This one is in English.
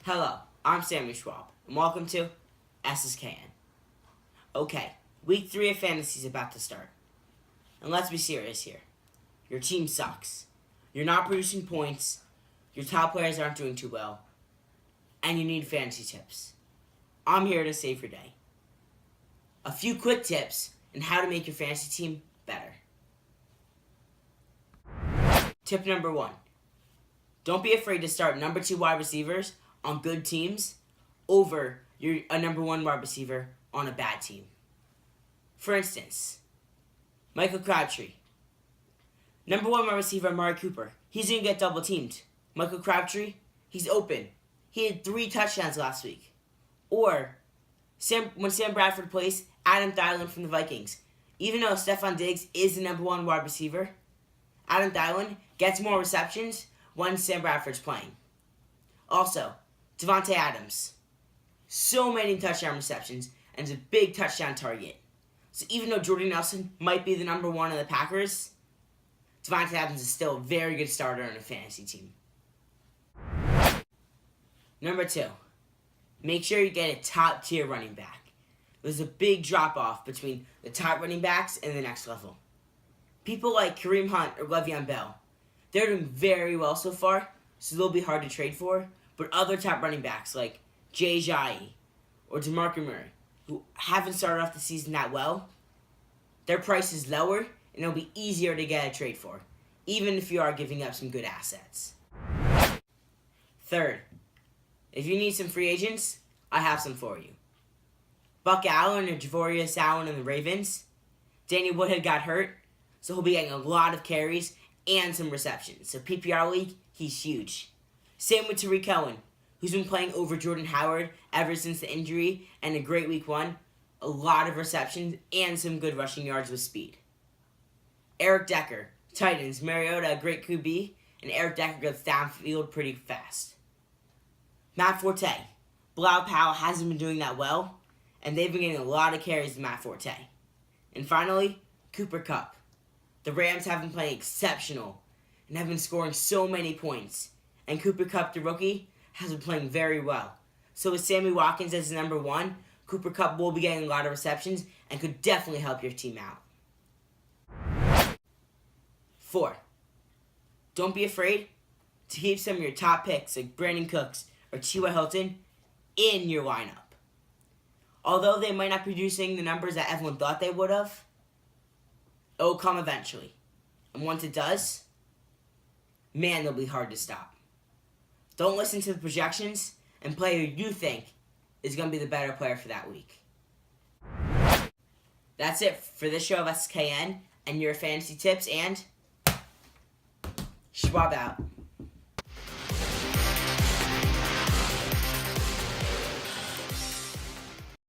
Hello, I'm Sammy Schwab, and welcome to SSKN. Okay, week 3 of fantasy is about to start. And let's be serious here. Your team sucks. You're not producing points, your top players aren't doing too well, and you need fantasy tips. I'm here to save your day. A few quick tips on how to make your fantasy team better. Tip number 1. Don't be afraid to start number 2 wide receivers on good teams over a number 1 wide receiver on a bad team. For instance, Michael Crabtree. Number 1 wide receiver, Amari Cooper. He's going to get double teamed. Michael Crabtree, he's open. He had 3 touchdowns last week. Or, when Sam Bradford plays, Adam Thielen from the Vikings. Even though Stephon Diggs is the number 1 wide receiver, Adam Thielen gets more receptions when Sam Bradford's playing. Also, Devontae Adams. So many touchdown receptions and is a big touchdown target. So even though Jordan Nelson might be the number 1 of the Packers, Devontae Adams is still a very good starter on a fantasy team. Number 2, make sure you get a top-tier running back. There's a big drop-off between the top running backs and the next level. People like Kareem Hunt or Le'Veon Bell, they're doing very well so far, so they'll be hard to trade for. But other top running backs like Jay Ajayi or DeMarco Murray, who haven't started off the season that well, their price is lower and it'll be easier to get a trade for, even if you are giving up some good assets. Third, if you need some free agents, I have some for you. Buck Allen or Javorius Allen and the Ravens. Danny Woodhead got hurt, so he'll be getting a lot of carries and some receptions. So PPR league, he's huge. Same with Tariq Cohen, who's been playing over Jordan Howard ever since the injury, and a great week 1. A lot of receptions and some good rushing yards with speed. Eric Decker, Titans, Mariota, a great QB, and Eric Decker goes downfield pretty fast. Matt Forte, Bilal Powell hasn't been doing that well, and they've been getting a lot of carries with Matt Forte. And finally, Cooper Kupp. The Rams have been playing exceptional and have been scoring so many points. And Cooper Kupp, the rookie, has been playing very well. So with Sammy Watkins as the number 1, Cooper Kupp will be getting a lot of receptions and could definitely help your team out. 4, don't be afraid to keep some of your top picks like Brandon Cooks or T.Y. Hilton in your lineup. Although they might not be producing the numbers that everyone thought they would have, it will come eventually. And once it does, man, they'll be hard to stop. Don't listen to the projections and play who you think is going to be the better player for that week. That's it for this show of SKN and your fantasy tips, and Schwab out.